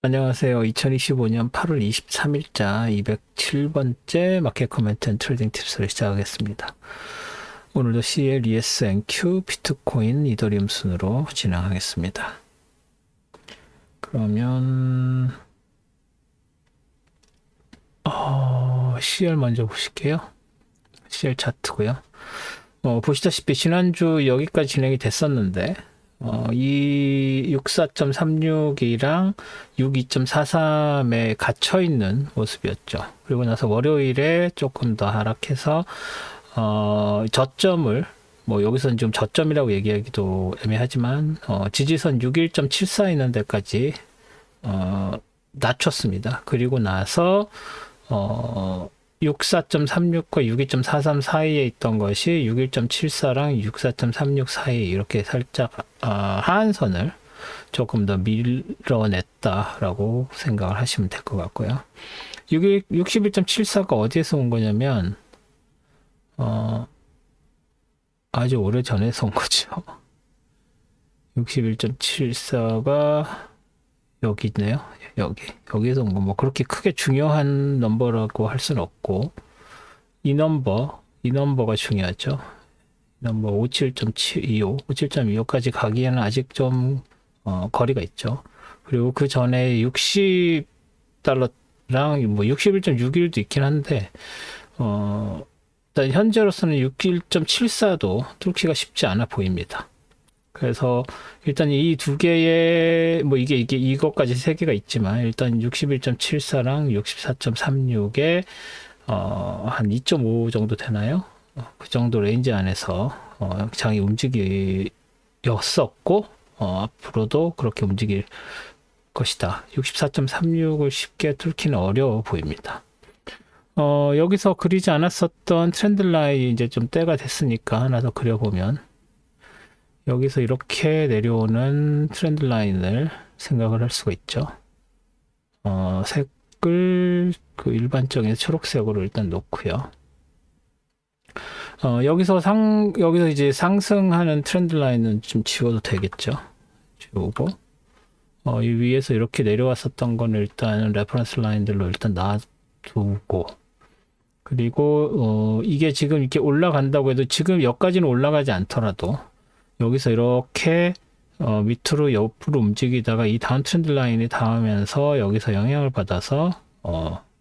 안녕하세요. 2025년 8월 23일자 207번째 마켓 커멘트 앤 트레이딩 팁스를 시작하겠습니다. 오늘도 CL, ES, NQ, 비트코인, 이더리움 순으로 진행하겠습니다. 그러면 CL 먼저 보실게요. CL 차트고요. 보시다시피 지난주 여기까지 진행이 됐었는데 이 64.36이랑 62.43에 갇혀 있는 모습이었죠. 그리고 나서 월요일에 조금 더 하락해서 저점을 여기서는 좀 저점이라고 얘기하기도 애매하지만 지지선 61.74 있는 데까지 낮췄습니다. 그리고 나서 64.36과 62.43 사이에 있던 것이 61.74랑 64.36 사이 이렇게 살짝 하한선을 조금 더 밀어냈다라고 생각을 하시면 될 것 같고요. 61.74가 어디에서 온 거냐면 아주 오래 전에서 온 거죠. 61.74가 여기 있네요. 여기에서 온 거 뭐 그렇게 크게 중요한 넘버라고 할 수는 없고 이 넘버가 중요하죠. 이 넘버 57.25, 57.25까지 가기에는 아직 좀 거리가 있죠. 그리고 그 전에 60달러랑 뭐 61.61도 있긴 한데 일단 현재로서는 61.74도 뚫기가 쉽지 않아 보입니다. 그래서 일단 이 두 개의 이것까지 세 개가 있지만 일단 61.74랑 64.36에 한 2.5 정도 되나요? 그 정도 레인지 안에서 장이 움직였었고 앞으로도 그렇게 움직일 것이다. 64.36을 쉽게 뚫기는 어려워 보입니다. 여기서 그리지 않았었던 트렌드 라인 이제 좀 때가 됐으니까 하나 더 그려보면 여기서 이렇게 내려오는 트렌드 라인을 생각을 할 수가 있죠. 색을 그 일반적인 초록색으로 일단 놓고요. 여기서 이제 상승하는 트렌드 라인은 좀 지워도 되겠죠. 지우고, 이 위에서 이렇게 내려왔었던 거는 일단 레퍼런스 라인들로 일단 놔두고, 그리고, 이게 지금 이렇게 올라간다고 해도 지금 여기까지는 올라가지 않더라도, 여기서 이렇게 밑으로 옆으로 움직이다가 이 다운 트렌드 라인이 닿으면서 여기서 영향을 받아서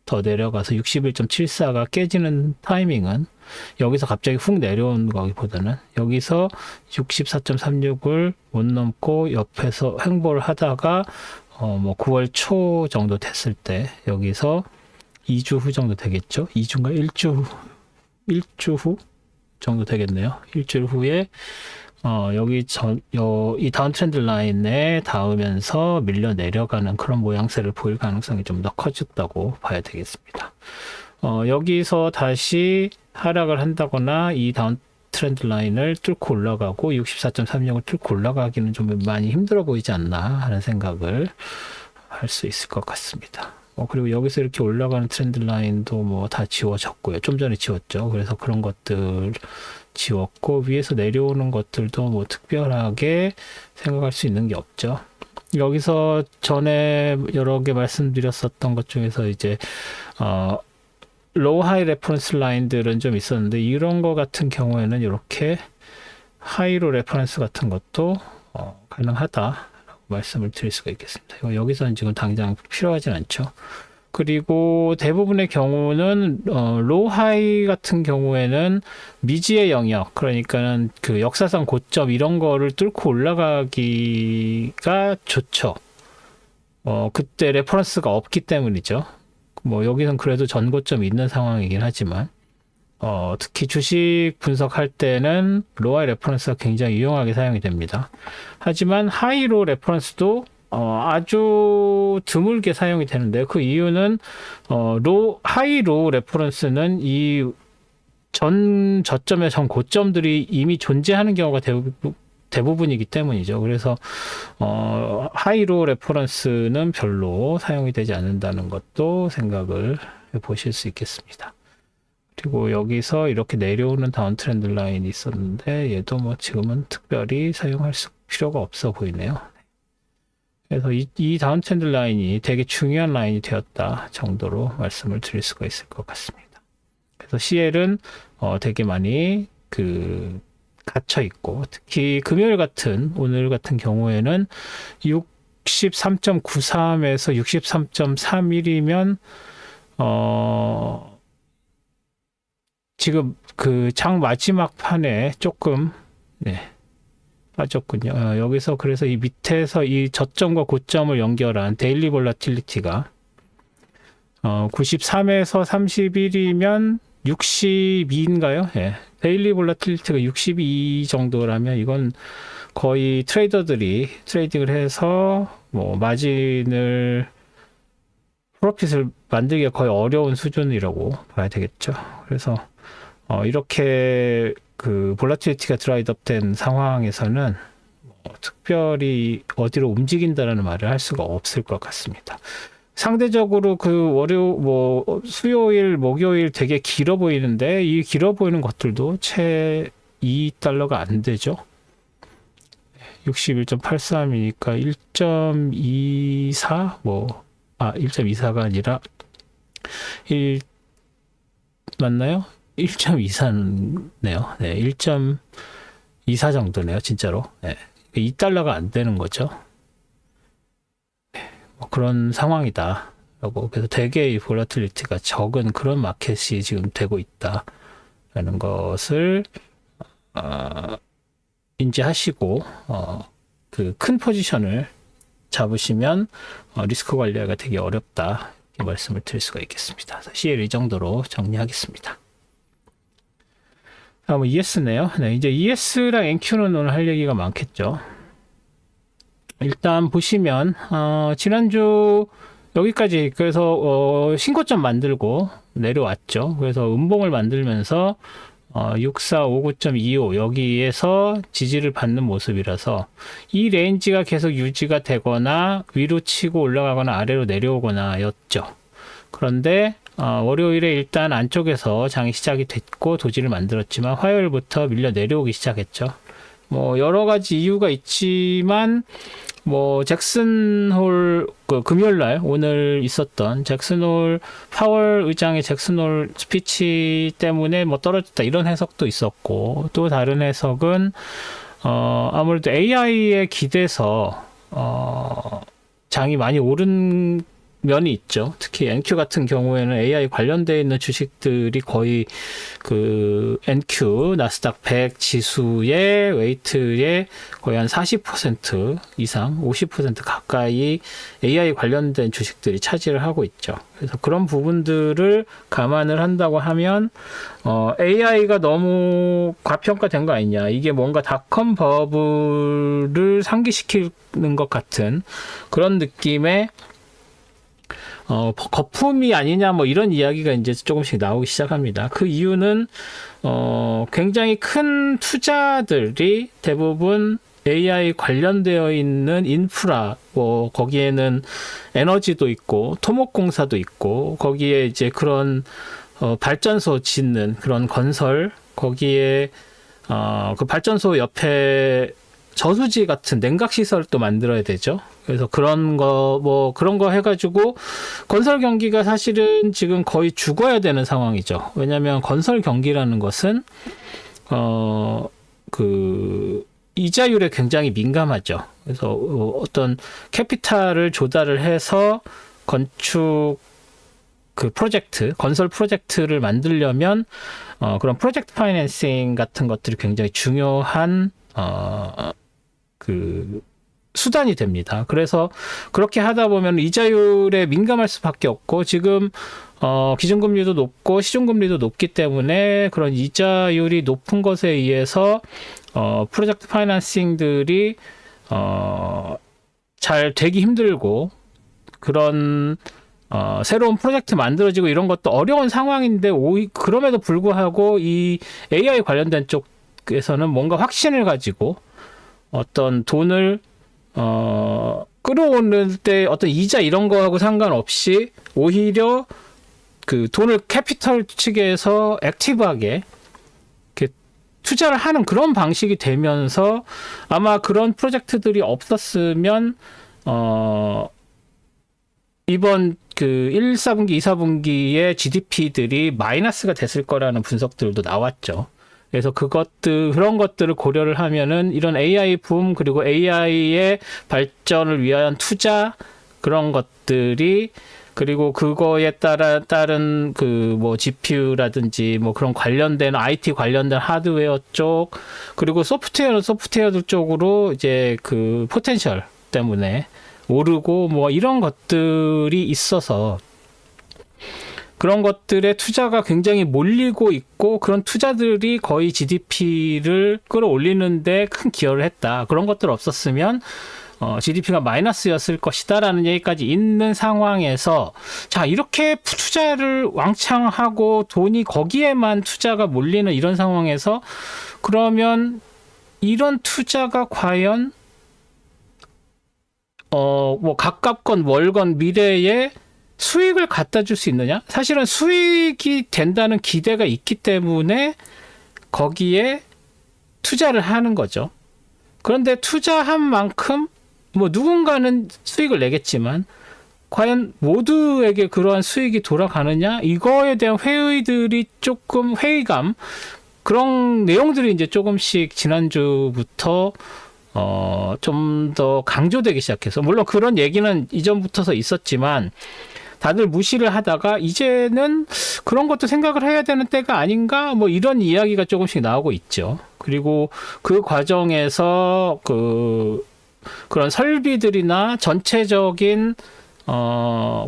더 내려가서 61.74가 깨지는 타이밍은 여기서 갑자기 훅 내려오는 거기보다는 여기서 64.36을 못 넘고 옆에서 횡보를 하다가 9월 초 정도 됐을 때 여기서 2주 후 정도 되겠죠. 2주인가 1주 후 정도 되겠네요. 일주일 후에 이 다운 트렌드 라인에 닿으면서 밀려 내려가는 그런 모양새를 보일 가능성이 좀 더 커졌다고 봐야 되겠습니다. 여기서 다시 하락을 한다거나 이 다운 트렌드 라인을 뚫고 올라가고 64.36을 뚫고 올라가기는 좀 많이 힘들어 보이지 않나 하는 생각을 할 수 있을 것 같습니다. 그리고 여기서 이렇게 올라가는 트렌드 라인도 뭐 다 지워졌고요. 좀 전에 지웠죠. 그래서 그런 것들 지웠고 위에서 내려오는 것들도 뭐 특별하게 생각할 수 있는 게 없죠. 여기서 전에 여러 개 말씀드렸었던 것 중에서 이제 로우 하이 레퍼런스 라인들은 좀 있었는데 이런 거 같은 경우에는 이렇게 하이로 레퍼런스 같은 것도 가능하다라고 말씀을 드릴 수가 있겠습니다. 여기서는 지금 당장 필요하진 않죠. 그리고 대부분의 경우는 로우 하이 같은 경우에는 미지의 영역, 그러니까는 그 역사상 고점 이런 거를 뚫고 올라가기가 좋죠. 그때 레퍼런스가 없기 때문이죠. 여기선 그래도 전고점이 있는 상황이긴 하지만 특히 주식 분석할 때는 로우 하이 레퍼런스가 굉장히 유용하게 사용이 됩니다. 하지만 하이로 레퍼런스도 아주 드물게 사용이 되는데 그 이유는 하이로 레퍼런스는 이 전 저점의 전 고점들이 이미 존재하는 경우가 대부분이기 때문이죠. 그래서 하이로 레퍼런스는 별로 사용이 되지 않는다는 것도 생각을 보실 수 있겠습니다. 그리고 여기서 이렇게 내려오는 다운 트렌드 라인이 있었는데 얘도 뭐 지금은 특별히 사용할 필요가 없어 보이네요. 그래서 이 다운 캔들 라인이 되게 중요한 라인이 되었다 정도로 말씀을 드릴 수가 있을 것 같습니다. 그래서 CL은 되게 많이 갇혀 있고, 특히 금요일 같은 오늘 같은 경우에는 63.93에서 63.31이면 지금 장 마지막 판에 조금 빠졌군요. 여기서 그래서 이 밑에서 이 저점과 고점을 연결한 데일리 볼라틸리티가 93에서 31이면 62인가요? 예. 데일리 볼라틸리티가 62 정도라면 이건 거의 트레이더들이 트레이딩을 해서 뭐 마진을 프로핏을 만들기가 거의 어려운 수준이라고 봐야 되겠죠. 그래서 이렇게 볼라틸리티가 드라이드업 된 상황에서는 특별히 어디로 움직인다라는 말을 할 수가 없을 것 같습니다. 상대적으로 수요일, 목요일 되게 길어 보이는데 이 길어 보이는 것들도 채 2달러가 안 되죠. 61.83이니까 1.24 1.24가 아니라 맞나요? 1.24네요. 네, 1.24 정도네요, 진짜로. 네, 2달러가 안 되는 거죠. 그런 상황이다라고. 그래서 되게 이 볼라틸리티가 적은 그런 마켓이 지금 되고 있다라는 것을 인지하시고 큰 포지션을 잡으시면 리스크 관리가 되게 어렵다 이렇게 말씀을 드릴 수가 있겠습니다. CL 이 정도로 정리하겠습니다. 다음은 ES네요. 네, 이제 ES랑 NQ는 오늘 할 얘기가 많겠죠. 일단 보시면 지난주 여기까지 그래서 신고점 만들고 내려왔죠. 그래서 음봉을 만들면서 6459.25 여기에서 지지를 받는 모습이라서 이 레인지가 계속 유지가 되거나 위로 치고 올라가거나 아래로 내려오거나 였죠. 그런데 월요일에 일단 안쪽에서 장이 시작이 됐고 도지를 만들었지만 화요일부터 밀려 내려오기 시작했죠. 뭐 여러 가지 이유가 있지만 뭐 잭슨홀 금요일날 오늘 있었던 잭슨홀 파월 의장의 잭슨홀 스피치 때문에 뭐 떨어졌다 이런 해석도 있었고, 또 다른 해석은 아무래도 AI에 기대서 장이 많이 오른 면이 있죠. 특히 NQ 같은 경우에는 AI 관련되어 있는 주식들이 거의 NQ 나스닥 100 지수의 웨이트의 거의 한 40% 이상, 50% 가까이 AI 관련된 주식들이 차지를 하고 있죠. 그래서 그런 부분들을 감안을 한다고 하면 AI가 너무 과평가된 거 아니냐, 이게 뭔가 닷컴 버블을 상기시키는 것 같은 그런 느낌의 거품이 아니냐 뭐 이런 이야기가 이제 조금씩 나오기 시작합니다. 그 이유는 굉장히 큰 투자들이 대부분 AI 관련되어 있는 인프라, 뭐 거기에는 에너지도 있고 토목공사도 있고 거기에 이제 그런 발전소 짓는 그런 건설, 거기에 그 발전소 옆에 저수지 같은 냉각 시설을 또 만들어야 되죠. 그래서 그런 거 해가지고 건설 경기가 사실은 지금 거의 죽어야 되는 상황이죠. 왜냐하면 건설 경기라는 것은 이자율에 굉장히 민감하죠. 그래서 어떤 캐피탈을 조달을 해서 건축 건설 프로젝트를 만들려면 그런 프로젝트 파이낸싱 같은 것들이 굉장히 중요한 수단이 됩니다. 그래서 그렇게 하다 보면 이자율에 민감할 수밖에 없고, 지금 기준금리도 높고 시중금리도 높기 때문에 그런 이자율이 높은 것에 의해서 프로젝트 파이낸싱들이 잘 되기 힘들고, 그런 새로운 프로젝트 만들어지고 이런 것도 어려운 상황인데, 그럼에도 불구하고 이 AI 관련된 쪽에서는 뭔가 확신을 가지고 어떤 돈을 끌어오는 때 어떤 이자 이런 거하고 상관없이 오히려 돈을 캐피털 측에서 액티브하게 이렇게 투자를 하는 그런 방식이 되면서, 아마 그런 프로젝트들이 없었으면 이번 그 1, 4분기, 2, 4분기의 GDP들이 마이너스가 됐을 거라는 분석들도 나왔죠. 그래서 그런 것들을 고려를 하면은 이런 AI 붐, 그리고 AI의 발전을 위한 투자, 그런 것들이, 그리고 그거에 따른 그 뭐 GPU라든지 뭐 그런 관련된 IT 관련된 하드웨어 쪽, 그리고 소프트웨어들 쪽으로 이제 그 포텐셜 때문에 오르고 뭐 이런 것들이 있어서 그런 것들의 투자가 굉장히 몰리고 있고, 그런 투자들이 거의 GDP를 끌어올리는데 큰 기여를 했다. 그런 것들 없었으면 GDP가 마이너스였을 것이다라는 얘기까지 있는 상황에서, 자, 이렇게 투자를 왕창 하고 돈이 거기에만 투자가 몰리는 이런 상황에서, 그러면 이런 투자가 과연 뭐 가깝건 멀건 미래에 수익을 갖다 줄 수 있느냐? 사실은 수익이 된다는 기대가 있기 때문에 거기에 투자를 하는 거죠. 그런데 투자한 만큼 뭐 누군가는 수익을 내겠지만 과연 모두에게 그러한 수익이 돌아가느냐? 이거에 대한 회의감, 그런 내용들이 이제 조금씩 지난주부터 좀 더 강조되기 시작해서, 물론 그런 얘기는 이전부터 있었지만 다들 무시를 하다가 이제는 그런 것도 생각을 해야 되는 때가 아닌가, 뭐 이런 이야기가 조금씩 나오고 있죠. 그리고 그 과정에서 그런 설비들이나 전체적인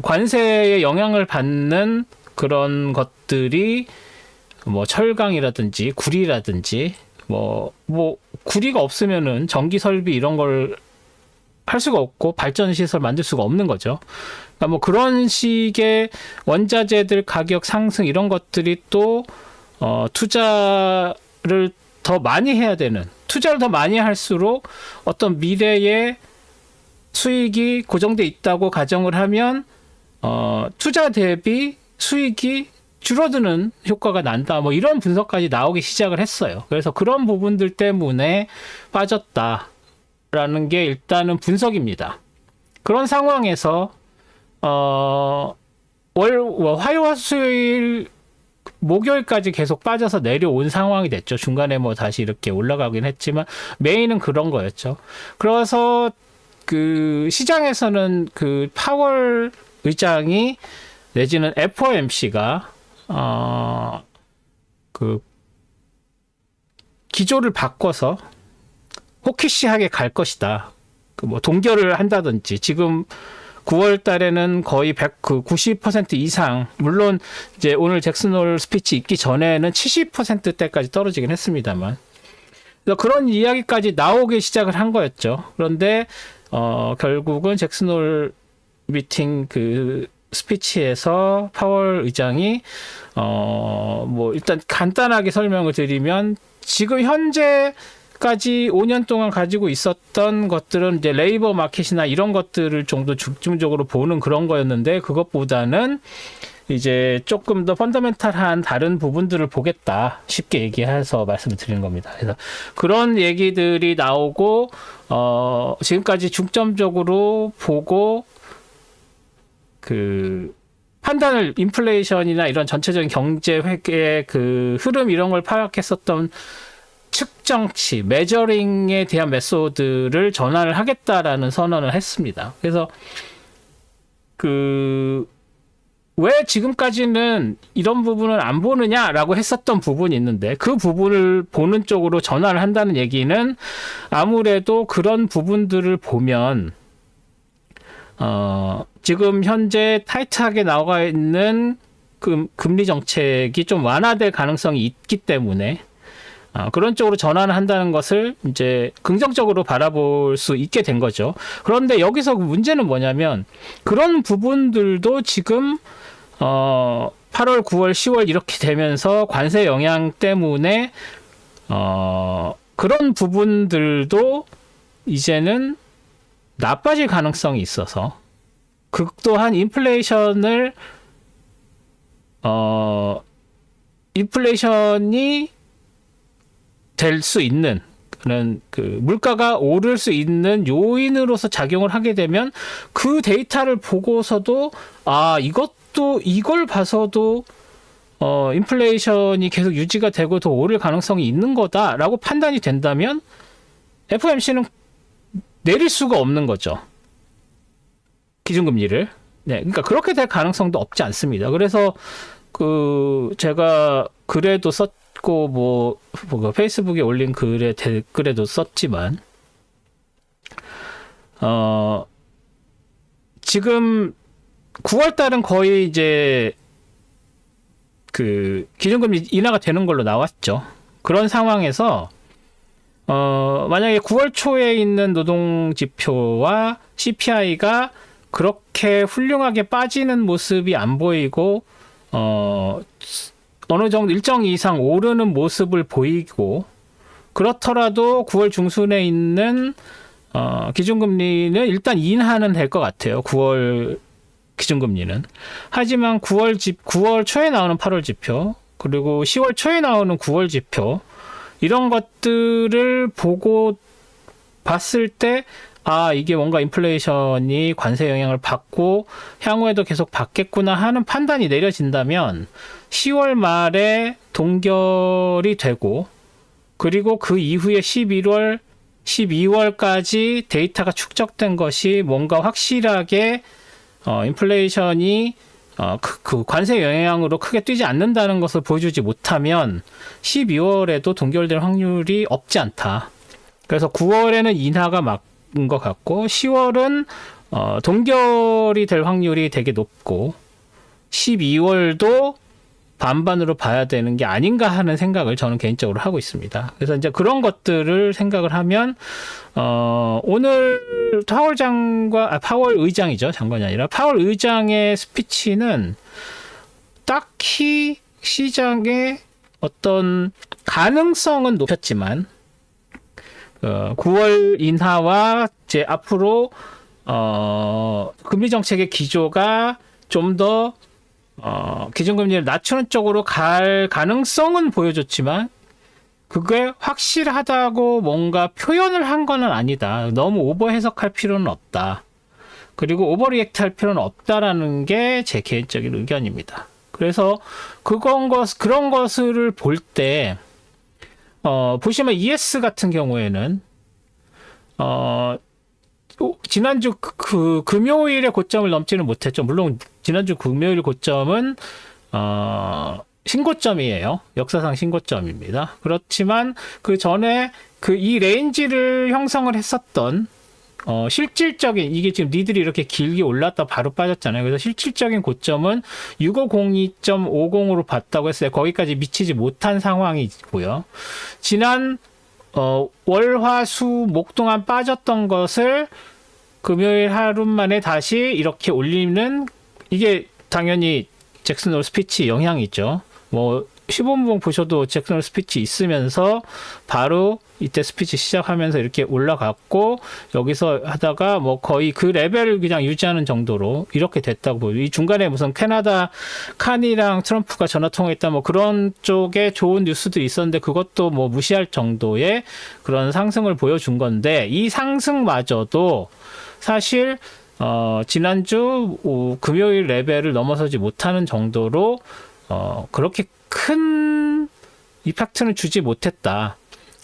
관세에 영향을 받는 그런 것들이 뭐 철강이라든지 구리라든지 뭐 구리가 없으면은 전기 설비 이런 걸 할 수가 없고 발전 시설 만들 수가 없는 거죠. 그러니까 뭐 그런 식의 원자재들 가격 상승 이런 것들이 또 투자를 더 많이 해야 되는, 투자를 더 많이 할수록 어떤 미래의 수익이 고정돼 있다고 가정을 하면 투자 대비 수익이 줄어드는 효과가 난다. 뭐 이런 분석까지 나오기 시작을 했어요. 그래서 그런 부분들 때문에 빠졌다라는 게 일단은 분석입니다. 그런 상황에서 화요화수일 목요일까지 계속 빠져서 내려온 상황이 됐죠. 중간에 뭐 다시 이렇게 올라가긴 했지만 메인은 그런 거였죠. 그래서 그 시장에서는 그 파월 의장이 내지는 FOMC가 그 기조를 바꿔서 호키시하게 갈 것이다. 그 뭐 동결을 한다든지, 지금 9월 달에는 거의 90% 이상, 물론 이제 오늘 잭슨홀 스피치 있기 전에는 70%대까지 떨어지긴 했습니다만, 그런 이야기까지 나오기 시작을 한 거였죠. 그런데 결국은 잭슨홀 미팅 그 스피치에서 파월 의장이 뭐 일단 간단하게 설명을 드리면, 지금 현재까지 5년 동안 가지고 있었던 것들은 이제 레이버 마켓이나 이런 것들을 좀 더 중점적으로 보는 그런 거였는데, 그것보다는 이제 조금 더 펀더멘탈한 다른 부분들을 보겠다, 쉽게 얘기해서 말씀을 드리는 겁니다. 그래서 그런 얘기들이 나오고 지금까지 중점적으로 보고 그 판단을, 인플레이션이나 이런 전체적인 경제 회계의 그 흐름 이런 걸 파악했었던 측정치, 메저링에 대한 메소드를 전환을 하겠다라는 선언을 했습니다. 그래서 왜 지금까지는 이런 부분을 안 보느냐라고 했었던 부분이 있는데, 그 부분을 보는 쪽으로 전환을 한다는 얘기는 아무래도 그런 부분들을 보면 지금 현재 타이트하게 나와 있는 금리 정책이 좀 완화될 가능성이 있기 때문에 그런 쪽으로 전환을 한다는 것을 이제 긍정적으로 바라볼 수 있게 된 거죠. 그런데 여기서 문제는 뭐냐면, 그런 부분들도 지금 8월, 9월, 10월 이렇게 되면서 관세 영향 때문에 그런 부분들도 이제는 나빠질 가능성이 있어서, 그 또한 인플레이션이 될 수 있는, 그 물가가 오를 수 있는 요인으로서 작용을 하게 되면 그 데이터를 보고서도 이걸 봐서도 인플레이션이 계속 유지가 되고 더 오를 가능성이 있는 거다라고 판단이 된다면 FOMC는 내릴 수가 없는 거죠. 기준금리를. 네, 그러니까 그렇게 될 가능성도 없지 않습니다. 그래서 제가 글에도 썼고 페이스북에 올린 글에 댓글에도 썼지만 지금 9월 달은 거의 이제 기준금리 인하가 되는 걸로 나왔죠. 그런 상황에서 만약에 9월 초에 있는 노동지표와 CPI가 그렇게 훌륭하게 빠지는 모습이 안 보이고 어느 정도 일정 이상 오르는 모습을 보이고 그렇더라도 9월 중순에 있는 기준금리는 일단 인하는 될 것 같아요. 9월 기준금리는. 하지만 9월 초에 나오는 8월 지표 그리고 10월 초에 나오는 9월 지표 이런 것들을 보고 봤을 때 이게 뭔가 인플레이션이 관세 영향을 받고 향후에도 계속 받겠구나 하는 판단이 내려진다면 10월 말에 동결이 되고 그리고 그 이후에 11월, 12월까지 데이터가 축적된 것이 뭔가 확실하게 인플레이션이 그 관세 영향으로 크게 뛰지 않는다는 것을 보여주지 못하면 12월에도 동결될 확률이 없지 않다. 그래서 9월에는 인하가 맞은 것 같고 10월은 동결이 될 확률이 되게 높고 12월도 반반으로 봐야 되는 게 아닌가 하는 생각을 저는 개인적으로 하고 있습니다. 그래서 이제 그런 것들을 생각을 하면 오늘 파월 의장이죠. 장관이 아니라 파월 의장의 스피치는 딱히 시장의 어떤 가능성은 높였지만 9월 인하와 이제 앞으로 금리 정책의 기조가 좀 더 기준금리를 낮추는 쪽으로 갈 가능성은 보여줬지만 그게 확실하다고 뭔가 표현을 한 건 아니다. 너무 오버 해석할 필요는 없다. 그리고 오버리액트 할 필요는 없다라는 게 제 개인적인 의견입니다. 그래서 그런 것을 볼 때 보시면 ES 같은 경우에는 지난주 금요일에 고점을 넘지는 못했죠. 물론 지난주 금요일 고점은 신고점이에요. 역사상 신고점입니다. 그렇지만 그 전에 이 레인지를 형성을 했었던 실질적인 이게 지금 니들이 이렇게 길게 올랐다 바로 빠졌잖아요. 그래서 실질적인 고점은 6502.50으로 봤다고 했어요. 거기까지 미치지 못한 상황이고요. 지난 월, 화, 수, 목 동안 빠졌던 것을 금요일 하루 만에 다시 이렇게 올리는 이게 당연히 잭슨 홀 스피치 영향이 있죠. 15분 보셔도 잭슨 홀 스피치 있으면서 바로 이때 스피치 시작하면서 이렇게 올라갔고 여기서 하다가 거의 그 레벨을 그냥 유지하는 정도로 이렇게 됐다고 보여요. 이 중간에 무슨 캐나다 칸이랑 트럼프가 전화통화했다 그런 쪽에 좋은 뉴스들이 있었는데 그것도 무시할 정도의 그런 상승을 보여준 건데 이 상승마저도 사실 지난주 금요일 레벨을 넘어서지 못하는 정도로 그렇게 큰 이펙트는 주지 못했다.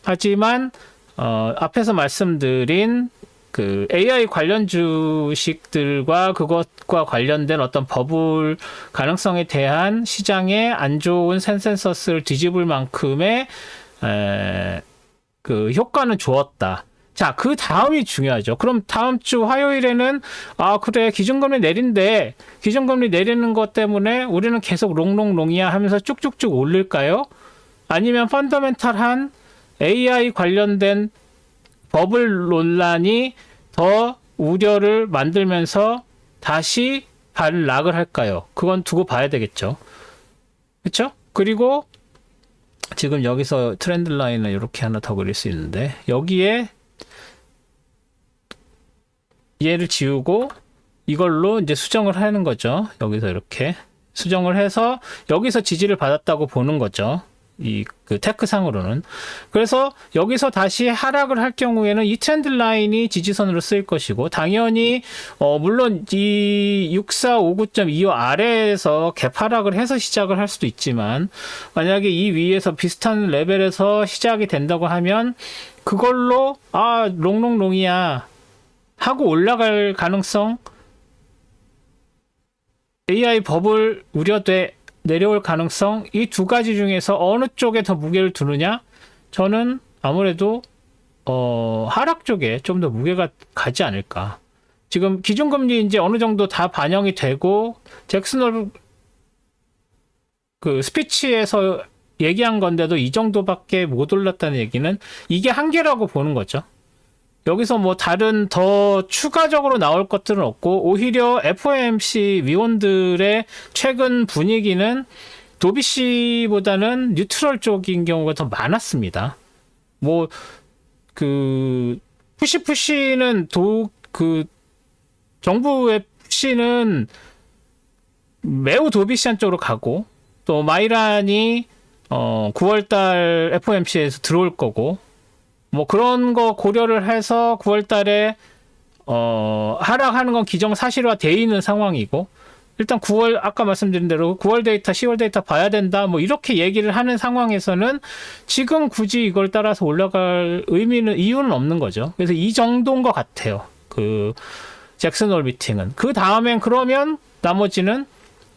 하지만 앞에서 말씀드린 그 AI 관련 주식들과 그것과 관련된 어떤 버블 가능성에 대한 시장의 안 좋은 컨센서스를 뒤집을 만큼의 그 효과는 주었다. 자, 그 다음이 중요하죠. 그럼 다음 주 화요일에는 그래 기준금리 내린대. 기준금리 내리는 것 때문에 우리는 계속 롱롱롱이야 하면서 쭉쭉쭉 올릴까요? 아니면 펀더멘탈한 AI 관련된 버블 논란이 더 우려를 만들면서 다시 반락을 할까요? 그건 두고 봐야 되겠죠. 그렇죠? 그리고 지금 여기서 트렌드 라인을 이렇게 하나 더 그릴 수 있는데 여기에 얘를 지우고 이걸로 이제 수정을 하는 거죠. 여기서 이렇게 수정을 해서 여기서 지지를 받았다고 보는 거죠. 그 테크상으로는. 그래서 여기서 다시 하락을 할 경우에는 이 트렌드 라인이 지지선으로 쓰일 것이고, 당연히 물론 이 6459.25 아래에서 갭 하락을 해서 시작을 할 수도 있지만, 만약에 이 위에서 비슷한 레벨에서 시작이 된다고 하면 그걸로 롱롱롱이야 하고 올라갈 가능성, AI 버블 우려돼 내려올 가능성, 이 두 가지 중에서 어느 쪽에 더 무게를 두느냐? 저는 아무래도 하락 쪽에 좀 더 무게가 가지 않을까. 지금 기준금리 이제 어느 정도 다 반영이 되고, 잭슨홀 그 스피치에서 얘기한 건데도 이 정도밖에 못 올랐다는 얘기는 이게 한계라고 보는 거죠. 여기서 뭐 다른 더 추가적으로 나올 것들은 없고, 오히려 FOMC 위원들의 최근 분위기는 도비씨보다는 뉴트럴 쪽인 경우가 더 많았습니다. 뭐 그 푸시는 정부의 푸시는 매우 도비시한 쪽으로 가고, 또 마이란이 9월달 FOMC에서 들어올 거고, 뭐 그런 거 고려를 해서 9월 달에 하락하는 건 기정사실화 돼 있는 상황이고, 일단 9월 아까 말씀드린 대로 9월 데이터, 10월 데이터 봐야 된다, 뭐 이렇게 얘기를 하는 상황에서는 지금 굳이 이걸 따라서 올라갈 이유는 없는 거죠. 그래서 이 정도인 것 같아요. 그 잭슨홀 미팅은. 그 다음엔 그러면 나머지는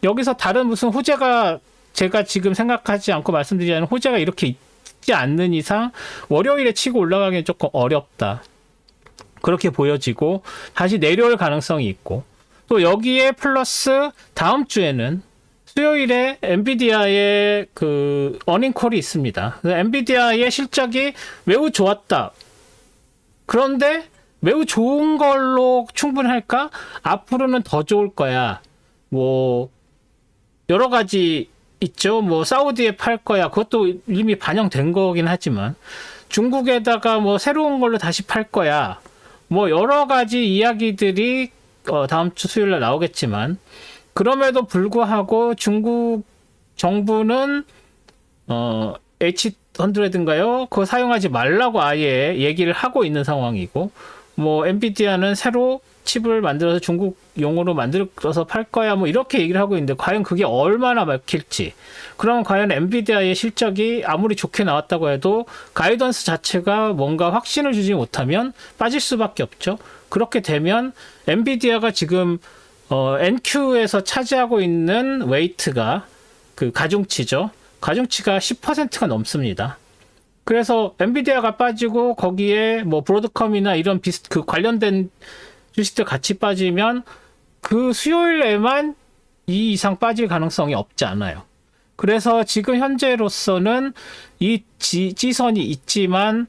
여기서 다른 무슨 호재가, 제가 지금 생각하지 않고 말씀드리지 않은 호재가 이렇게 있지 않는 이상 월요일에 치고 올라가기는 조금 어렵다, 그렇게 보여지고, 다시 내려올 가능성이 있고, 또 여기에 플러스 다음 주에는 수요일에 엔비디아의 그 어닝콜이 있습니다. 엔비디아의 실적이 매우 좋았다. 그런데 매우 좋은 걸로 충분할까? 앞으로는 더 좋을 거야. 뭐 여러 가지 있죠. 뭐 사우디에 팔 거야. 그것도 이미 반영된 거긴 하지만, 중국에다가 뭐 새로운 걸로 다시 팔 거야. 뭐 여러 가지 이야기들이 다음 주 수요일 날 나오겠지만, 그럼에도 불구하고 중국 정부는 H100인가요? 그거 사용하지 말라고 아예 얘기를 하고 있는 상황이고, 뭐 엔비디아는 새로 칩을 만들어서 중국용으로 만들어서 팔 거야, 뭐 이렇게 얘기를 하고 있는데, 과연 그게 얼마나 먹힐지, 그럼 과연 엔비디아의 실적이 아무리 좋게 나왔다고 해도 가이던스 자체가 뭔가 확신을 주지 못하면 빠질 수밖에 없죠. 그렇게 되면 엔비디아가 지금 NQ에서 차지하고 있는 웨이트가, 그 가중치죠. 가중치가 10%가 넘습니다. 그래서 엔비디아가 빠지고 거기에 뭐 브로드컴이나 이런 그 관련된 주식들 같이 빠지면 그 수요일에만 이 이상 빠질 가능성이 없지 않아요. 그래서 지금 현재로서는 이 지선이 있지만,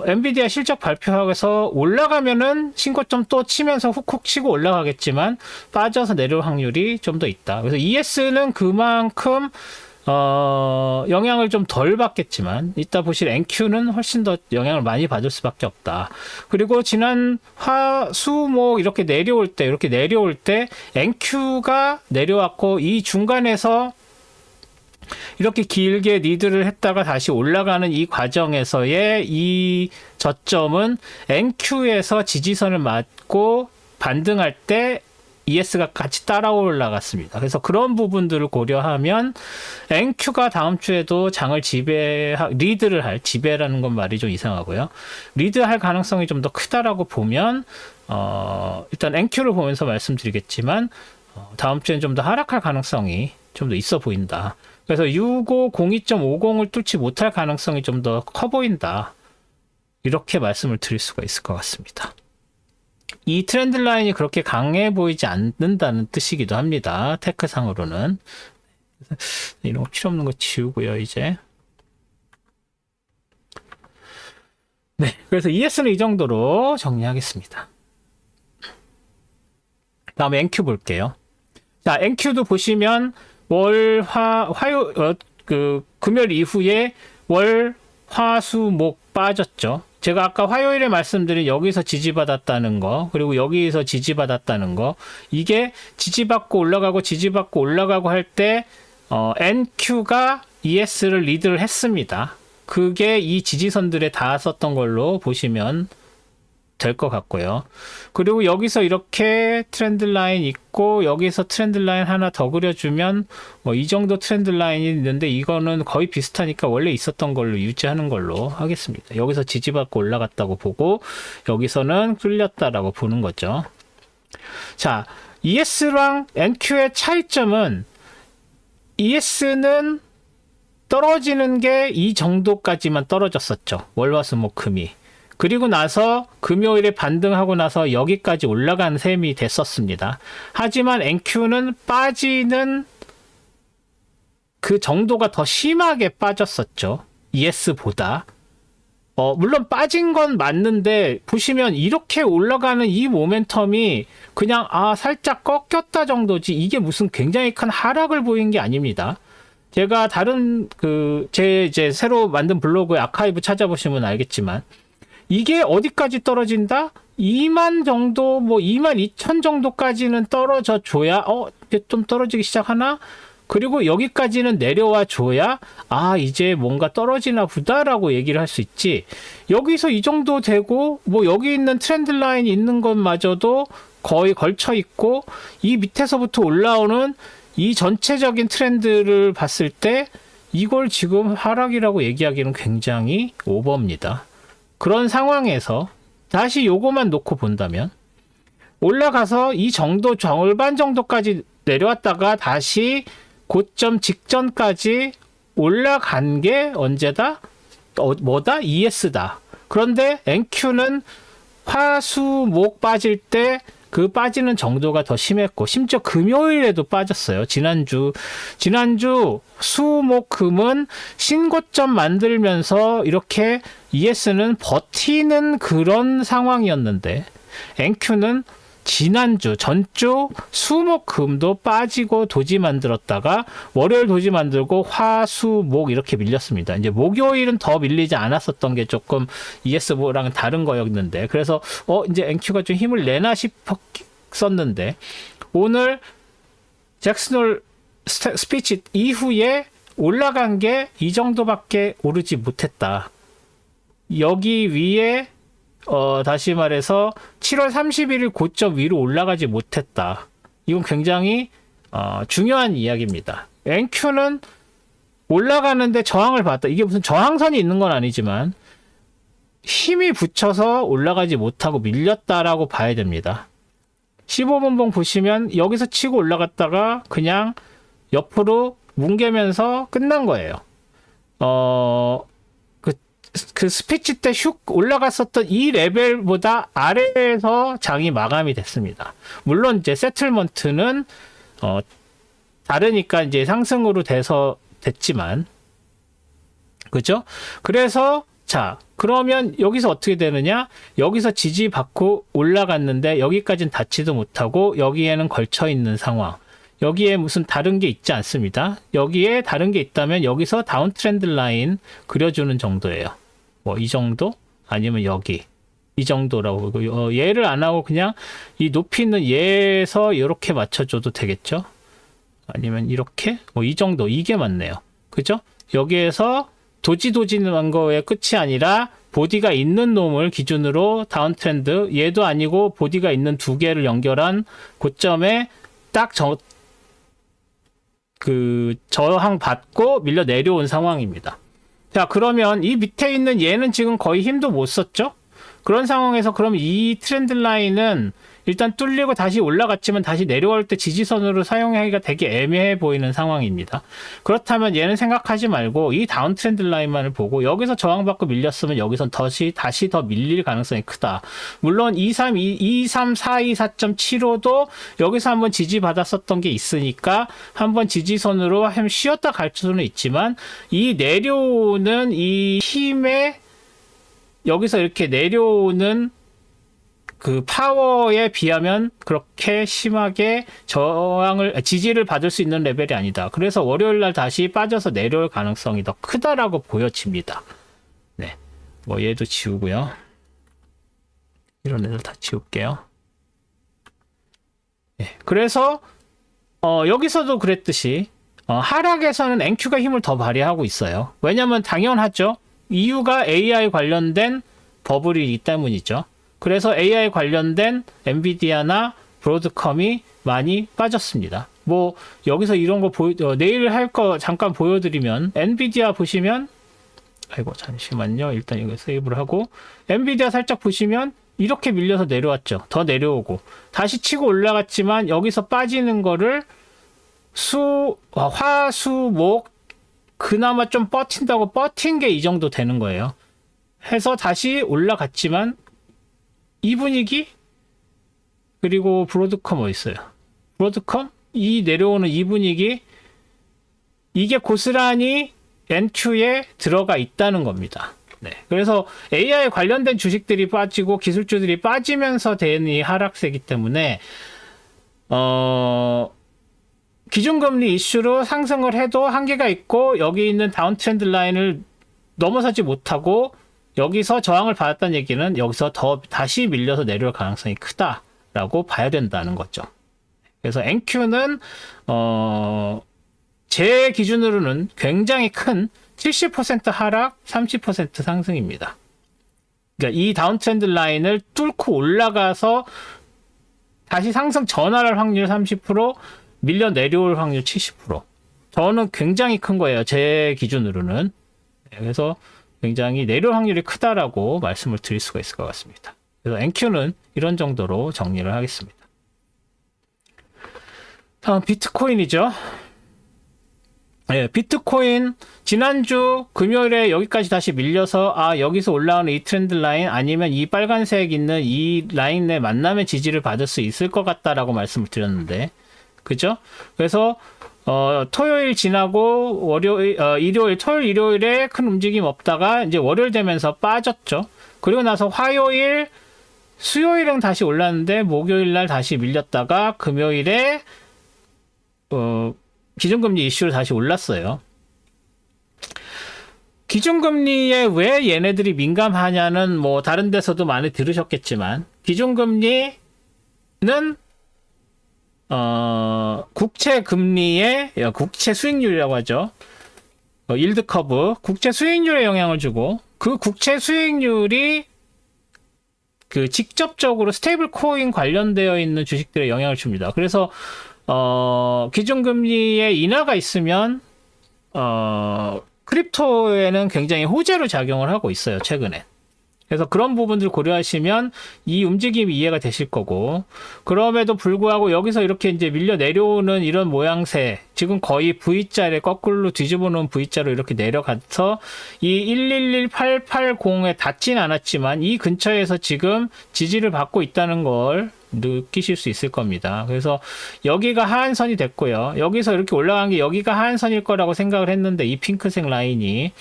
엔비디아 실적 발표하고서 올라가면은 신고점 또 치면서 훅훅 치고 올라가겠지만, 빠져서 내려올 확률이 좀 더 있다. 그래서 ES는 그만큼 영향을 좀 덜 받겠지만, 이따 보실 NQ는 훨씬 더 영향을 많이 받을 수밖에 없다. 그리고 지난 화수목 이렇게 내려올 때 NQ가 내려왔고, 이 중간에서 이렇게 길게 리드를 했다가 다시 올라가는 이 과정에서의 이 저점은 NQ에서 지지선을 맞고 반등할 때 ES가 같이 따라 올라갔습니다. 그래서 그런 부분들을 고려하면 NQ가 다음 주에도 장을 리드를 할, 지배라는 건 말이 좀 이상하고요. 리드할 가능성이 좀 더 크다라고 보면, 일단 NQ를 보면서 말씀드리겠지만, 다음 주엔 좀 더 하락할 가능성이 좀 더 있어 보인다. 그래서 6502.50을 뚫지 못할 가능성이 좀 더 커 보인다, 이렇게 말씀을 드릴 수가 있을 것 같습니다. 이 트렌드 라인이 그렇게 강해 보이지 않는다는 뜻이기도 합니다. 테크상으로는. 이런 거 필요 없는 거 지우고요, 이제. 네, 그래서 ES는 이 정도로 정리하겠습니다. 다음에 NQ 볼게요. 자, NQ도 보시면 금요일 이후에 월, 화, 수, 목 빠졌죠. 제가 아까 화요일에 말씀드린 여기서 지지받았다는 거, 그리고 여기서 지지받았다는 거, 이게 지지받고 올라가고 할 때 NQ가 ES를 리드를 했습니다. 그게 이 지지선들에 닿았었던 걸로 보시면 될 것 같고요. 그리고 여기서 이렇게 트렌드 라인 있고 여기서 트렌드 라인 하나 더 그려주면 뭐 이 정도 트렌드 라인이 있는데 이거는 거의 비슷하니까 원래 있었던 걸로 유지하는 걸로 하겠습니다. 여기서 지지받고 올라갔다고 보고 여기서는 끌렸다라고 보는 거죠. 자, ES랑 NQ의 차이점은 ES는 떨어지는 게 이 정도까지만 떨어졌었죠. 월화수목금이. 그리고 나서 금요일에 반등하고 나서 여기까지 올라간 셈이 됐었습니다. 하지만 NQ는 빠지는 그 정도가 더 심하게 빠졌었죠. ES보다. 물론 빠진 건 맞는데 보시면 이렇게 올라가는 이 모멘텀이 그냥 살짝 꺾였다 정도지 이게 무슨 굉장히 큰 하락을 보인 게 아닙니다. 제가 다른 제 이제 새로 만든 블로그의 아카이브 찾아보시면 알겠지만 이게 어디까지 떨어진다? 2만 정도, 뭐 2만 2천 정도까지는 떨어져 줘야 이제 좀 떨어지기 시작하나? 그리고 여기까지는 내려와 줘야 이제 뭔가 떨어지나 보다라고 얘기를 할 수 있지. 여기서 이 정도 되고 뭐 여기 있는 트렌드 라인이 있는 것마저도 거의 걸쳐 있고 이 밑에서부터 올라오는 이 전체적인 트렌드를 봤을 때 이걸 지금 하락이라고 얘기하기는 굉장히 오버입니다. 그런 상황에서 다시 요거만 놓고 본다면 올라가서 이 정도 절반 정도까지 내려왔다가 다시 고점 직전까지 올라간 게 언제다? 뭐다? ES다. 그런데 NQ는 화수목 빠질 때 그 빠지는 정도가 더 심했고 심지어 금요일에도 빠졌어요. 지난주 수목금은 신고점 만들면서 이렇게 ES는 버티는 그런 상황이었는데 NQ는 지난주 전주 수목금도 빠지고 도지 만들었다가 월요일 도지 만들고 화수목 이렇게 밀렸습니다. 이제 목요일은 더 밀리지 않았었던 게 조금 ES랑은 다른 거였는데 그래서 이제 NQ가 좀 힘을 내나 싶었었는데 오늘 잭슨홀 스피치 이후에 올라간 게 이 정도밖에 오르지 못했다. 여기 위에 다시 말해서 7월 31일 고점 위로 올라가지 못했다. 이건 굉장히 중요한 이야기입니다. NQ는 올라가는데 저항을 받았다. 이게 무슨 저항선이 있는 건 아니지만 힘이 붙여서 올라가지 못하고 밀렸다라고 봐야 됩니다. 15분봉 보시면 여기서 치고 올라갔다가 그냥 옆으로 뭉개면서 끝난 거예요. 그 스피치 때 슉 올라갔었던 이 레벨보다 아래에서 장이 마감이 됐습니다. 물론 이제 세틀먼트는 다르니까 이제 상승으로 됐지만 그죠? 그래서 자 그러면 여기서 어떻게 되느냐? 여기서 지지받고 올라갔는데 여기까지는 닿지도 못하고 여기에는 걸쳐 있는 상황. 여기에 무슨 다른 게 있지 않습니다. 여기에 다른 게 있다면 여기서 다운 트렌드 라인 그려주는 정도예요. 뭐 이 정도? 아니면 여기 이 정도라고 보고 얘를 안 하고 그냥 이 높이 있는 얘에서 이렇게 맞춰줘도 되겠죠? 아니면 이렇게? 뭐 이 정도 이게 맞네요. 그죠? 여기에서 도지는 거의 끝이 아니라 보디가 있는 놈을 기준으로 다운 트렌드 얘도 아니고 보디가 있는 두 개를 연결한 고점에 딱 저항 받고 밀려 내려온 상황입니다. 자 그러면 이 밑에 있는 얘는 지금 거의 힘도 못 썼죠. 그런 상황에서 그럼 이 트렌드 라인은 일단 뚫리고 다시 올라갔지만 다시 내려올 때 지지선으로 사용하기가 되게 애매해 보이는 상황입니다. 그렇다면 얘는 생각하지 말고 이 다운 트렌드 라인만을 보고 여기서 저항받고 밀렸으면 여기선 다시 더 밀릴 가능성이 크다. 물론 23424.75도 여기서 한번 지지받았었던 게 있으니까 한번 지지선으로 쉬었다 갈 수는 있지만 이 내려오는 이 힘에 여기서 이렇게 내려오는 그 파워에 비하면 그렇게 심하게 지지를 받을 수 있는 레벨이 아니다. 그래서 월요일 날 다시 빠져서 내려올 가능성이 더 크다라고 보여집니다. 네. 뭐 얘도 지우고요. 이런 애들 다 지울게요. 네. 그래서 여기서도 그랬듯이 하락에서는 NQ가 힘을 더 발휘하고 있어요. 왜냐면 당연하죠. 이유가 AI 관련된 버블이기 때문이죠. 그래서 AI 관련된 엔비디아나 브로드컴이 많이 빠졌습니다. 뭐 여기서 이런 거 내일 할 거 잠깐 보여드리면 엔비디아 보시면 아이고 잠시만요. 일단 이거 세이브를 하고 엔비디아 살짝 보시면 이렇게 밀려서 내려왔죠. 더 내려오고 다시 치고 올라갔지만 여기서 빠지는 거를 화, 수, 목 그나마 좀 버틴다고 버틴 게 이 정도 되는 거예요. 해서 다시 올라갔지만 이 분위기 그리고 브로드컴 어디 있어요? 브로드컴 이 내려오는 이 분위기 이게 고스란히 NQ에 들어가 있다는 겁니다. 네. 그래서 AI 관련된 주식들이 빠지고 기술주들이 빠지면서 된 이 하락세이기 때문에 기준금리 이슈로 상승을 해도 한계가 있고 여기 있는 다운트렌드 라인을 넘어서지 못하고 여기서 저항을 받았다는 얘기는 여기서 다시 밀려서 내려올 가능성이 크다라고 봐야 된다는 거죠. 그래서 NQ는 제 기준으로는 굉장히 큰 70% 하락, 30% 상승입니다. 그러니까 이 다운트렌드 라인을 뚫고 올라가서 다시 상승 전환할 확률 30%, 밀려 내려올 확률 70%. 저는 굉장히 큰 거예요. 제 기준으로는. 그래서 굉장히 내려올 확률이 크다라고 말씀을 드릴 수가 있을 것 같습니다. 그래서 NQ는 이런 정도로 정리를 하겠습니다. 다음 비트코인이죠. 네, 비트코인 지난주 금요일에 여기까지 다시 밀려서 여기서 올라오는 이 트렌드 라인 아니면 이 빨간색 있는 이 라인의 만남의 지지를 받을 수 있을 것 같다라고 말씀을 드렸는데 그죠? 그래서 토요일 지나고 월요일, 일요일, 토요일, 일요일에 큰 움직임 없다가 이제 월요일 되면서 빠졌죠. 그리고 나서 화요일, 수요일은 다시 올랐는데 목요일 날 다시 밀렸다가 금요일에 기준금리 이슈로 다시 올랐어요. 기준금리에 왜 얘네들이 민감하냐는 뭐 다른 데서도 많이 들으셨겠지만 기준금리는 국채 금리의 국채 수익률이라고 하죠. 일드 커브, 국채 수익률에 영향을 주고 그 국채 수익률이 그 직접적으로 스테이블 코인 관련되어 있는 주식들에 영향을 줍니다. 그래서 기준금리에 인하가 있으면 크립토에는 굉장히 호재로 작용을 하고 있어요, 최근에. 그래서 그런 부분들 고려하시면 이 움직임이 이해가 되실 거고, 그럼에도 불구하고 여기서 이렇게 이제 밀려 내려오는 이런 모양새, 지금 거의 V자를 거꾸로 뒤집어 놓은 V자로 이렇게 내려가서 이 111880에 닿진 않았지만 이 근처에서 지금 지지를 받고 있다는 걸 느끼실 수 있을 겁니다. 그래서 여기가 하한선이 됐고요. 여기서 이렇게 올라간 게 여기가 하한선일 거라고 생각을 했는데 이 핑크색 라인이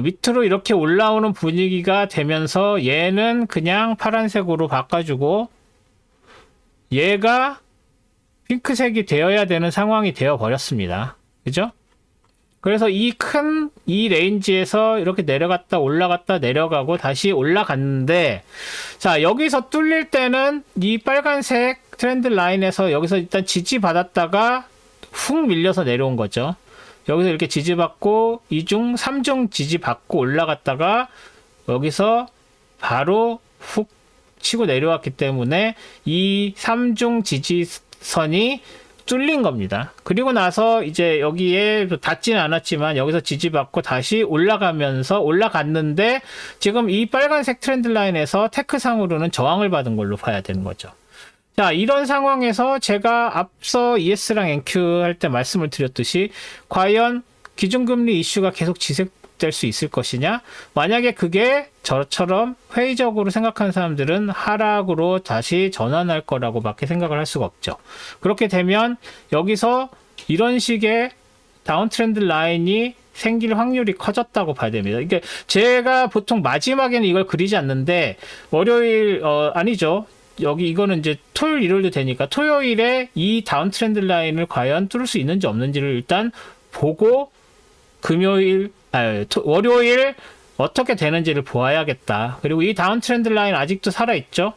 밑으로 이렇게 올라오는 분위기가 되면서 얘는 그냥 파란색으로 바꿔주고 얘가 핑크색이 되어야 되는 상황이 되어 버렸습니다. 그죠? 그래서 이 레인지에서 이렇게 내려갔다 올라갔다 내려가고 다시 올라갔는데 자 여기서 뚫릴 때는 이 빨간색 트렌드 라인에서 여기서 일단 지지받았다가 훅 밀려서 내려온 거죠. 여기서 이렇게 지지받고 2중, 3중 지지받고 올라갔다가 여기서 바로 훅 치고 내려왔기 때문에 이 3중 지지선이 뚫린 겁니다. 그리고 나서 이제 여기에 닿지는 않았지만 여기서 지지받고 다시 올라갔는데 지금 이 빨간색 트렌드 라인에서 테크상으로는 저항을 받은 걸로 봐야 되는 거죠. 자, 이런 상황에서 제가 앞서 ES랑 NQ 할 때 말씀을 드렸듯이 과연 기준금리 이슈가 계속 지속될 수 있을 것이냐? 만약에 그게 저처럼 회의적으로 생각하는 사람들은 하락으로 다시 전환할 거라고 밖에 생각을 할 수가 없죠. 그렇게 되면 여기서 이런 식의 다운트렌드 라인이 생길 확률이 커졌다고 봐야 됩니다. 그러니까 제가 보통 마지막에는 이걸 그리지 않는데 월요일 아니죠. 여기 이거는 이제 토요일 일요일도 되니까 토요일에 이 다운트렌드 라인을 과연 뚫을 수 있는지 없는지를 일단 보고 월요일 어떻게 되는지를 보아야겠다. 그리고 이 다운트렌드 라인 아직도 살아있죠.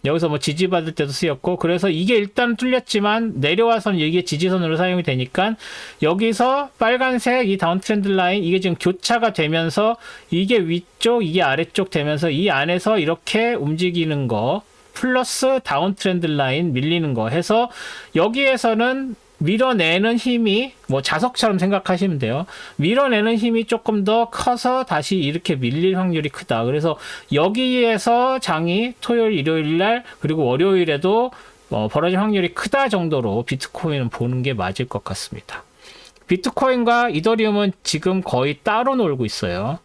여기서 뭐 지지받을 때도 쓰였고, 그래서 이게 일단 뚫렸지만 내려와서는 이게 지지선으로 사용이 되니까 여기서 빨간색 이 다운 트렌드 라인 이게 지금 교차가 되면서 이게 위쪽 이게 아래쪽 되면서 이 안에서 이렇게 움직이는 거 플러스 다운 트렌드 라인 밀리는 거 해서 여기에서는 밀어내는 힘이 뭐 자석처럼 생각하시면 돼요. 밀어내는 힘이 조금 더 커서 다시 이렇게 밀릴 확률이 크다. 그래서 여기에서 장이 토요일, 일요일 날 그리고 월요일에도 벌어질 확률이 크다 정도로 비트코인은 보는 게 맞을 것 같습니다. 비트코인과 이더리움은 지금 거의 따로 놀고 있어요.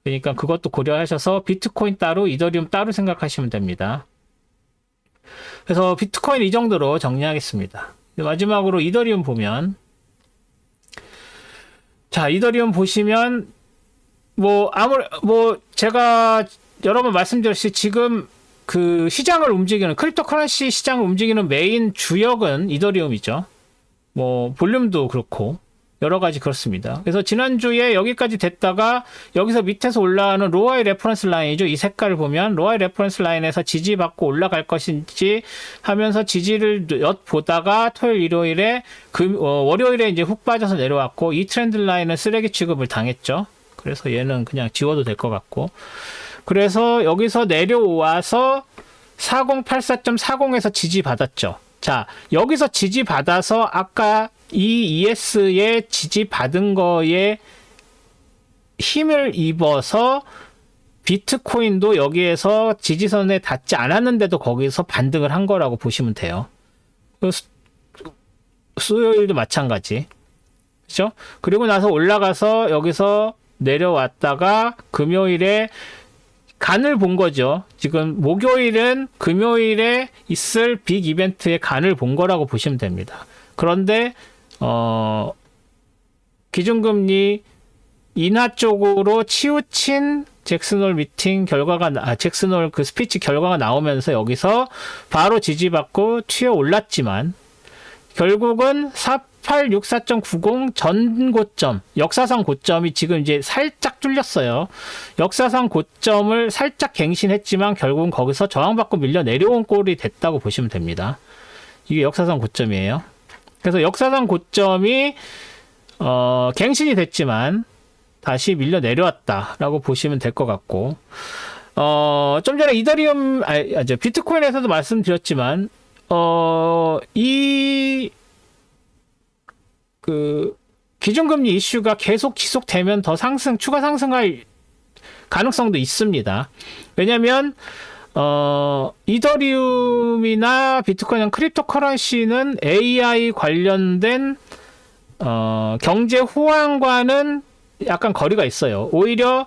그러니까 그것도 고려하셔서 비트코인 따로, 이더리움 따로 생각하시면 됩니다. 그래서 비트코인 이 정도로 정리하겠습니다. 마지막으로 이더리움 보면, 자, 이더리움 보시면 제가 여러 번 말씀드렸듯이 지금 그 시장을 움직이는 크립토 커런시 시장을 움직이는 메인 주역은 이더리움이죠. 뭐 볼륨도 그렇고 여러 가지 그렇습니다. 그래서 지난주에 여기까지 됐다가 여기서 밑에서 올라가는 로아이 레퍼런스 라인이죠. 이 색깔을 보면 로아이 레퍼런스 라인에서 지지받고 올라갈 것인지 하면서 지지를 엿보다가 토요일, 일요일에 월요일에 이제 훅 빠져서 내려왔고 이 트렌드 라인은 쓰레기 취급을 당했죠. 그래서 얘는 그냥 지워도 될 것 같고, 그래서 여기서 내려와서 4084.40에서 지지받았죠. 자, 여기서 지지받아서 아까 이 ES에 지지받은 거에 힘을 입어서 비트코인도 여기에서 지지선에 닿지 않았는데도 거기서 반등을 한 거라고 보시면 돼요. 수요일도 마찬가지. 그렇죠? 그리고 나서 올라가서 여기서 내려왔다가 금요일에 간을 본 거죠. 지금 목요일은 금요일에 있을 빅 이벤트의 간을 본 거라고 보시면 됩니다. 그런데 기준금리 인하 쪽으로 치우친 잭슨홀 미팅 결과가 잭슨홀 그 스피치 결과가 나오면서 여기서 바로 지지받고 튀어 올랐지만 결국은 4864.90 전 고점, 역사상 고점이 지금 이제 살짝 뚫렸어요. 역사상 고점을 살짝 갱신했지만 결국은 거기서 저항받고 밀려 내려온 꼴이 됐다고 보시면 됩니다. 이게 역사상 고점이에요. 그래서 역사상 고점이 갱신이 됐지만 다시 밀려 내려왔다라고 보시면 될 것 같고, 좀 전에 이더리움, 비트코인에서도 말씀드렸지만 기준금리 이슈가 계속 지속되면 더 추가 상승할 가능성도 있습니다. 왜냐면 이더리움이나 비트코인, 크립토 커런시는 AI 관련된 경제 호황과는 약간 거리가 있어요. 오히려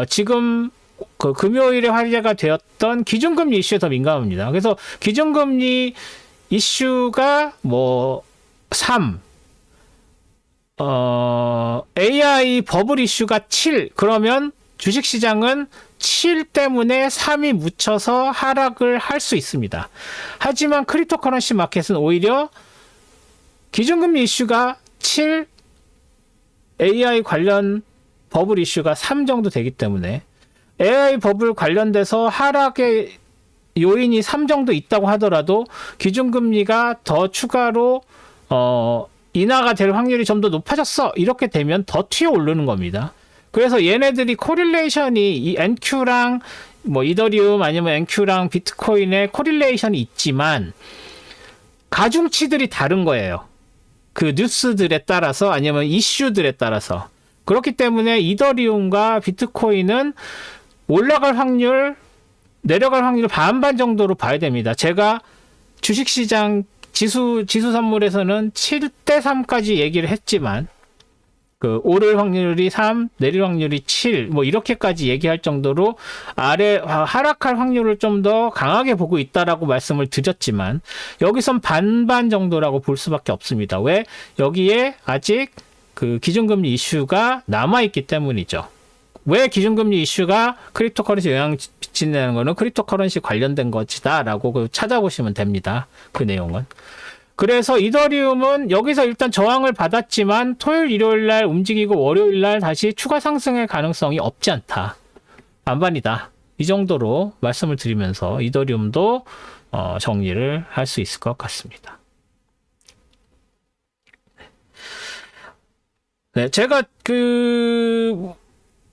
지금 그 금요일에 화제가 되었던 기준금리 이슈에 더 민감합니다. 그래서 기준금리 이슈가 뭐 3, AI 버블 이슈가 7, 그러면 주식시장은 7 때문에 3이 묻혀서 하락을 할 수 있습니다. 하지만 크립토 커런시 마켓은 오히려 기준금리 이슈가 7, AI 관련 버블 이슈가 3 정도 되기 때문에 AI 버블 관련돼서 하락의 요인이 3 정도 있다고 하더라도 기준금리가 더 추가로 인하가 될 확률이 좀 더 높아졌어. 이렇게 되면 더 튀어 오르는 겁니다. 그래서 얘네들이 코릴레이션이 이 NQ랑 뭐 이더리움 아니면 NQ랑 비트코인의 코릴레이션이 있지만 가중치들이 다른 거예요. 그 뉴스들에 따라서 아니면 이슈들에 따라서. 그렇기 때문에 이더리움과 비트코인은 올라갈 확률, 내려갈 확률 반반 정도로 봐야 됩니다. 제가 주식시장 지수 선물에서는 7대 3까지 얘기를 했지만 그 오를 확률이 3, 내릴 확률이 7, 뭐 이렇게까지 얘기할 정도로 하락할 확률을 좀 더 강하게 보고 있다라고 말씀을 드렸지만 여기선 반반 정도라고 볼 수밖에 없습니다. 왜? 여기에 아직 그 기준금리 이슈가 남아있기 때문이죠. 왜 기준금리 이슈가 크립토 커런시 영향을 미친다는 거는 크립토 커런시 관련된 것이다라고 찾아보시면 됩니다. 그 내용은. 그래서 이더리움은 여기서 일단 저항을 받았지만 토요일, 일요일 날 움직이고 월요일 날 다시 추가 상승의 가능성이 없지 않다. 반반이다. 이 정도로 말씀을 드리면서 이더리움도 정리를 할 수 있을 것 같습니다. 네, 제가 그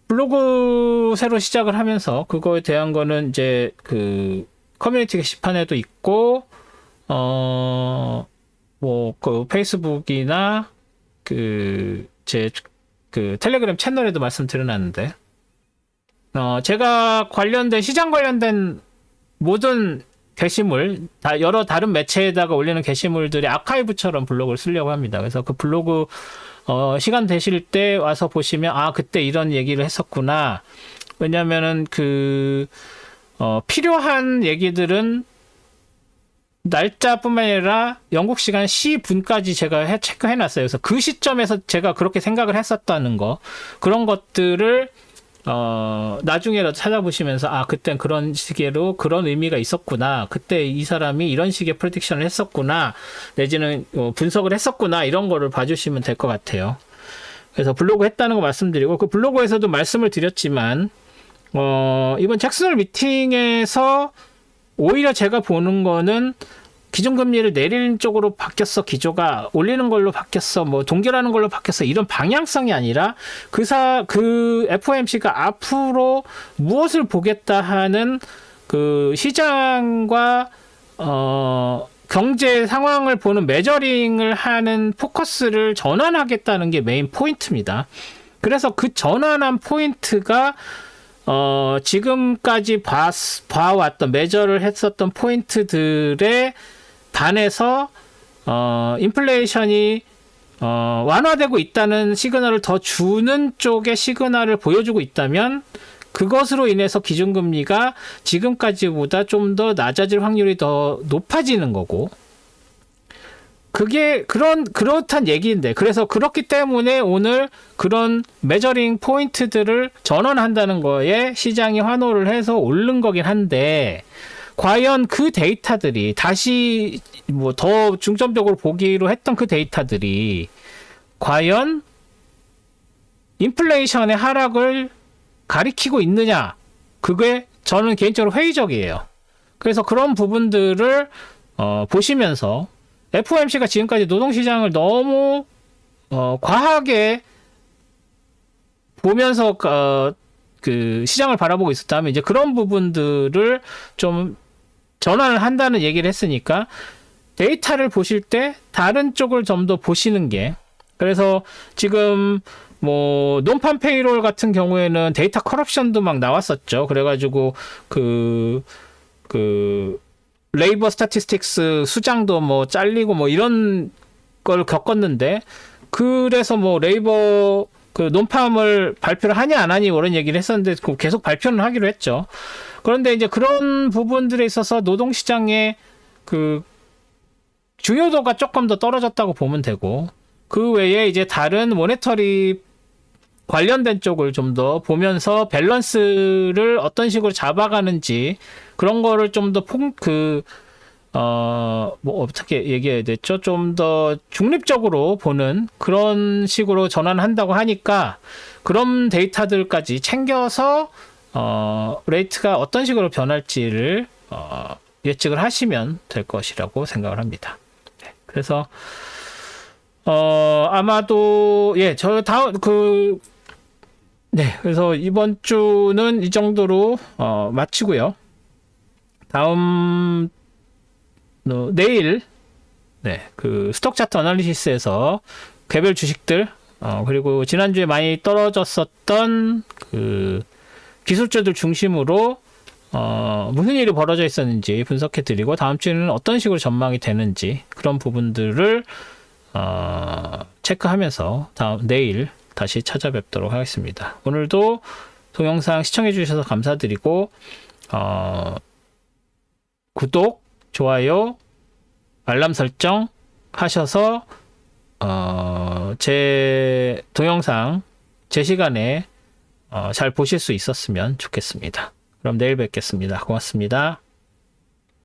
블로그 새로 시작을 하면서 그거에 대한 거는 이제 그 커뮤니티 게시판에도 있고 뭐 그 페이스북이나 그 제 그 텔레그램 채널에도 말씀드려놨는데 제가 관련된 시장 관련된 모든 게시물 여러 다른 매체에다가 올리는 게시물들이 아카이브처럼 블로그를 쓰려고 합니다. 그래서 그 블로그 시간 되실 때 와서 보시면 아 그때 이런 얘기를 했었구나. 왜냐면은 그 필요한 얘기들은 날짜뿐만 아니라 영국 시간 C분까지 제가 체크해놨어요. 그래서 그 시점에서 제가 그렇게 생각을 했었다는 거 그런 것들을 나중에라도 찾아보시면서 아 그땐 그런 식으로 그런 의미가 있었구나. 그때 이 사람이 이런 식의 프레딕션을 했었구나. 내지는 분석을 했었구나. 이런 거를 봐주시면 될 것 같아요. 그래서 블로그 했다는 거 말씀드리고 그 블로그에서도 말씀을 드렸지만 이번 잭슨홀 미팅에서 오히려 제가 보는 거는 기준금리를 내리는 쪽으로 바뀌었어. 기조가 올리는 걸로 바뀌었어. 뭐 동결하는 걸로 바뀌었어. 이런 방향성이 아니라 그 FOMC가 앞으로 무엇을 보겠다 하는 그 시장과 경제 상황을 보는 메저링을 하는 포커스를 전환하겠다는 게 메인 포인트입니다. 그래서 그 전환한 포인트가 지금까지 봐왔던 매저를 했었던 포인트들에 반해서 인플레이션이 완화되고 있다는 시그널을 더 주는 쪽의 시그널을 보여주고 있다면 그것으로 인해서 기준금리가 지금까지보다 좀 더 낮아질 확률이 더 높아지는 거고 그게 그렇단 얘기인데 그래서 그렇기 때문에 오늘 그런 메저링 포인트들을 전환한다는 거에 시장이 환호를 해서 오른 거긴 한데 과연 그 데이터들이 다시 뭐 더 중점적으로 보기로 했던 그 데이터들이 과연 인플레이션의 하락을 가리키고 있느냐 그게 저는 개인적으로 회의적이에요. 그래서 그런 부분들을 보시면서 FOMC가 지금까지 노동시장을 너무 과하게 보면서 그 시장을 바라보고 있었다면 이제 그런 부분들을 좀 전환을 한다는 얘기를 했으니까 데이터를 보실 때 다른 쪽을 좀 더 보시는 게 그래서 지금 뭐 논판 페이롤 같은 경우에는 데이터 커럽션도 막 나왔었죠. 그래가지고 그 레이버 스태티스틱스 수장도 뭐 잘리고 뭐 이런 걸 겪었는데 그래서 뭐 레이버 그 논팜을 발표를 하냐 안 하니 이런 얘기를 했었는데 계속 발표는 하기로 했죠. 그런데 이제 그런 부분들에 있어서 노동시장의 그 중요도가 조금 더 떨어졌다고 보면 되고 그 외에 이제 다른 모네터리 관련된 쪽을 좀 더 보면서 밸런스를 어떤 식으로 잡아가는지 그런 거를 좀 더 뭐 어떻게 얘기해야 됐죠? 좀 더 중립적으로 보는 그런 식으로 전환한다고 하니까 그런 데이터들까지 챙겨서 레이트가 어떤 식으로 변할지를 예측을 하시면 될 것이라고 생각을 합니다. 네, 그래서 아마도 저 다음 그래서 이번 주는 이 정도로 마치고요. 다음 내일 그 스톡 차트 어널리시스에서 개별 주식들 그리고 지난주에 많이 떨어졌었던 그 기술주들 중심으로 무슨 일이 벌어져 있었는지 분석해 드리고 다음 주에는 어떤 식으로 전망이 되는지 그런 부분들을 체크하면서 내일 다시 찾아뵙도록 하겠습니다. 오늘도 동영상 시청해 주셔서 감사드리고 구독, 좋아요, 알람 설정 하셔서 제 동영상 제 시간에 잘 보실 수 있었으면 좋겠습니다. 그럼 내일 뵙겠습니다. 고맙습니다.